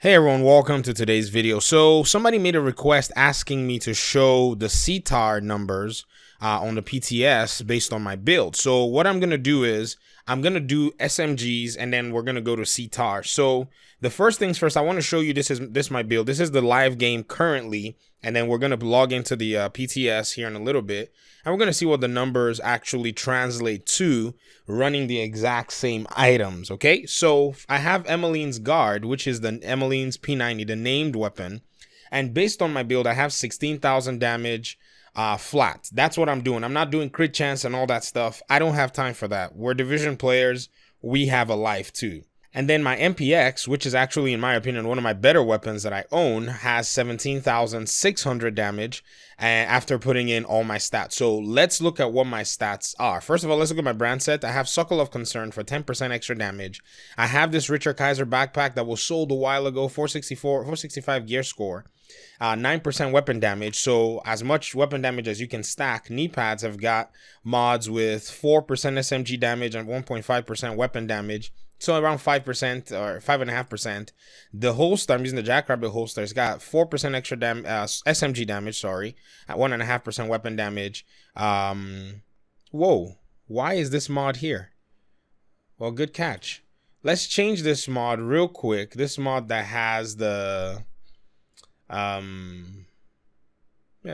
Hey everyone, welcome to today's video. So somebody made a request asking me to show the CTAR numbers on the PTS based on my build. So what I'm going to do is I'm going to do SMGs and then we're going to go to CTAR. So the first things first, I want to show you this my build. This is the live game currently, and then we're going to log into the PTS here in a little bit. And we're going to see what the numbers actually translate to running the exact same items, okay? So I have Emmeline's Guard, which is the Emmeline's P90, the named weapon. And based on my build, I have 16,000 damage flat. That's what I'm doing. I'm not doing crit chance and all that stuff. I don't have time for that. We're division players. We have a life too. And then my MPX, which is actually, in my opinion, one of my better weapons that I own, has 17,600 damage after putting in all my stats. So let's look at what my stats are. First of all, let's look at my brand set. I have Suckle of Concern for 10% extra damage. I have this Richard Kaiser backpack that was sold a while ago, 465 gear score. 9% weapon damage, so as much weapon damage as you can stack. Knee pads have got mods with 4% SMG damage and 1.5% weapon damage, so around 5% or 5.5%. The holster, I'm using the Jackrabbit holster, it's got 4% extra SMG damage, sorry, at 1.5% weapon damage. Whoa, why is this mod here? Well, good catch. Let's change this mod real quick. This mod that has the yeah,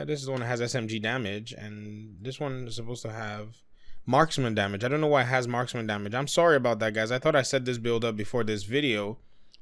this is the one that has SMG damage, and this one is supposed to have marksman damage. I don't know why it has marksman damage. I'm sorry about that, guys. I thought I set this build up before this video,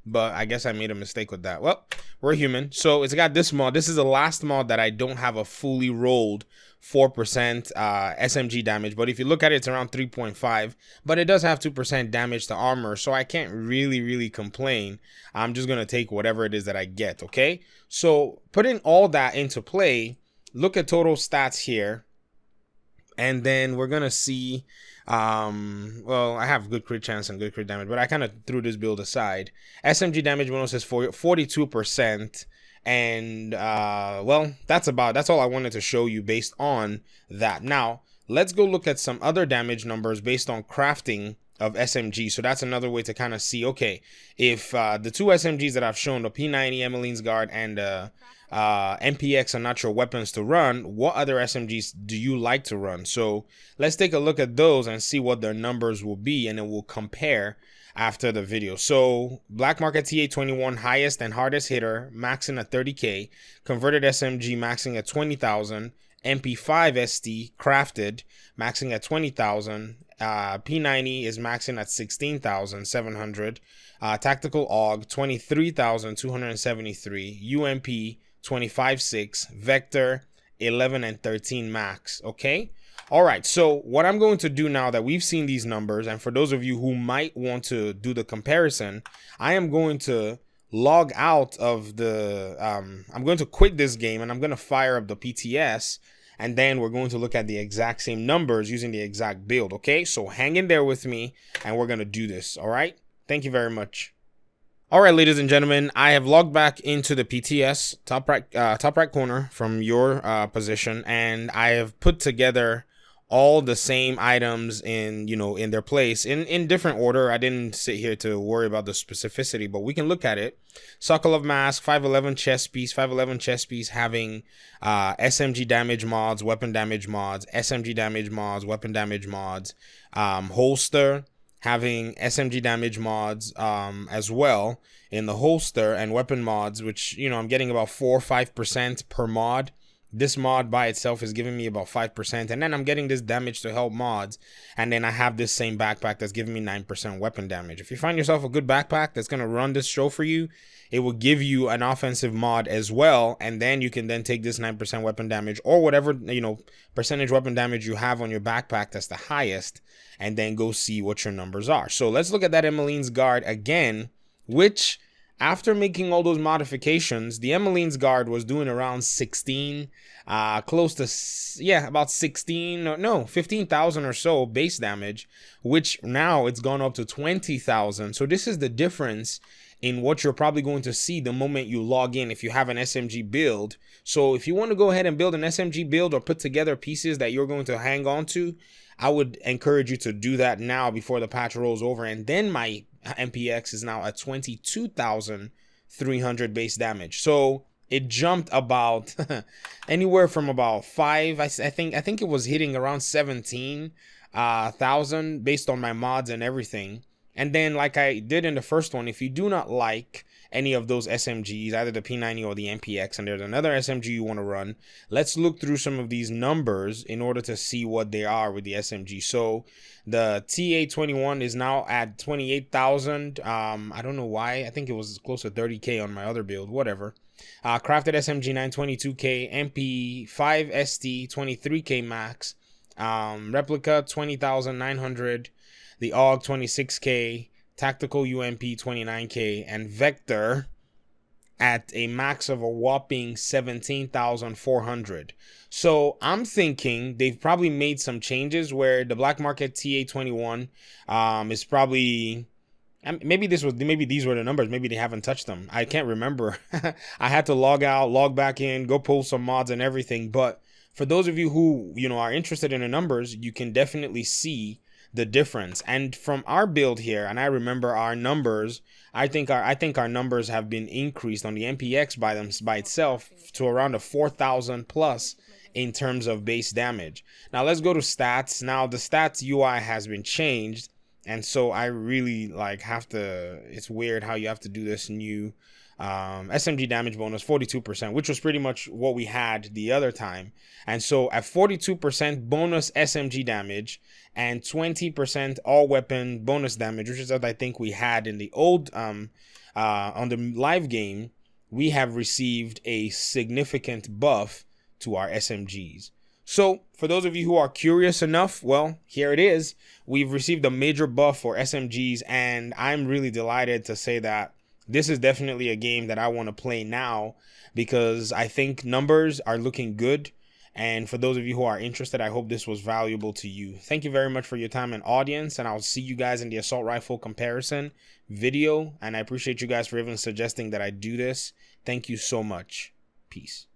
but I guess I made a mistake with that. Well, we're human. So it's got this mod. This is the last mod that I don't have a fully rolled 4% SMG damage, but if you look at it, it's around 3.5, but it does have 2% damage to armor, so I can't really complain. I'm just gonna take whatever it is that I get. Okay, so putting all that into play, look at total stats here, and then we're gonna see well, I have good crit chance and good crit damage, but I kind of threw this build aside. SMG damage bonus is 42%. And well, that's all I wanted to show you based on that. Now let's go look at some other damage numbers based on crafting of SMG. So that's another way to kind of see, okay, if the two SMGs that I've shown, the P90 Emmeline's Guard and MPX, are not your weapons to run, what other SMGs do you like to run? So let's take a look at those and see what their numbers will be, and then we'll compare after the video. So Black Market TA21, highest and hardest hitter, maxing at 30k. Converted SMG maxing at 20,000. MP5 ST crafted maxing at 20,000. P90 is maxing at 16,700. Tactical AUG 23,273. UMP 25.6. Vector 11 and 13 max. Okay. All right, so what I'm going to do now that we've seen these numbers, and for those of you who might want to do the comparison, I am going to log out of the, I'm going to quit this game and I'm going to fire up the PTS, and then we're going to look at the exact same numbers using the exact build, okay? So hang in there with me and we're going to do this, all right? Thank you very much. All right, ladies and gentlemen, I have logged back into the PTS, top right corner from your position, and I have put together all the same items in, in their place in different order. I didn't sit here to worry about the specificity, but we can look at it. Suckle of Mask, 511 chest piece, having SMG damage mods, weapon damage mods, SMG damage mods, weapon damage mods. Holster having SMG damage mods as well in the holster, and weapon mods, which, I'm getting about 4 or 5% per mod. This mod by itself is giving me about 5%, and then I'm getting this damage to help mods, and then I have this same backpack that's giving me 9% weapon damage. If you find yourself a good backpack that's going to run this show for you, it will give you an offensive mod as well, and then you can then take this 9% weapon damage or whatever, percentage weapon damage you have on your backpack that's the highest, and then go see what your numbers are. So let's look at that Emmeline's Guard again, which, after making all those modifications, the Emmeline's Guard was doing around 16, close to, about 15,000 or so base damage, which now it's gone up to 20,000. So this is the difference in what you're probably going to see the moment you log in if you have an SMG build. So if you want to go ahead and build an SMG build or put together pieces that you're going to hang on to, I would encourage you to do that now before the patch rolls over. And then my MPX is now at 22,000 300 base damage. So it jumped about anywhere from about 5. I think it was hitting around 17,000 based on my mods and everything. And then, like I did in the first one, if you do not like any of those SMGs, either the P90 or the MPX, and there's another SMG you want to run, let's look through some of these numbers in order to see what they are with the SMG. So the TA21 is now at 28,000. I don't know why. I think it was close to 30K on my other build, whatever. Crafted SMG 922K, MP5 ST 23K max, replica 20,900, the AUG 26K, tactical UMP 29K, and Vector at a max of a whopping 17,400. So I'm thinking they've probably made some changes where the black market TA21 is probably, maybe these were the numbers, maybe they haven't touched them. I can't remember. I had to log out, log back in, go pull some mods and everything. But for those of you who, are interested in the numbers, you can definitely see the difference. And from our build here, and I remember our numbers, I think our numbers have been increased on the MPX by itself to around a 4,000 plus in terms of base damage. Now let's go to stats. Now the stats UI has been changed, and so I really have to, it's weird how you have to do this new SMG damage bonus 42%, which was pretty much what we had the other time. And so at 42% bonus SMG damage and 20% all weapon bonus damage, which is what I think we had in the old on the live game, we have received a significant buff to our SMGs. So for those of you who are curious enough, well, here it is. We've received a major buff for SMGs, and I'm really delighted to say that this is definitely a game that I want to play now, because I think numbers are looking good. And for those of you who are interested, I hope this was valuable to you. Thank you very much for your time and audience, and I'll see you guys in the assault rifle comparison video. And I appreciate you guys for even suggesting that I do this. Thank you so much. Peace.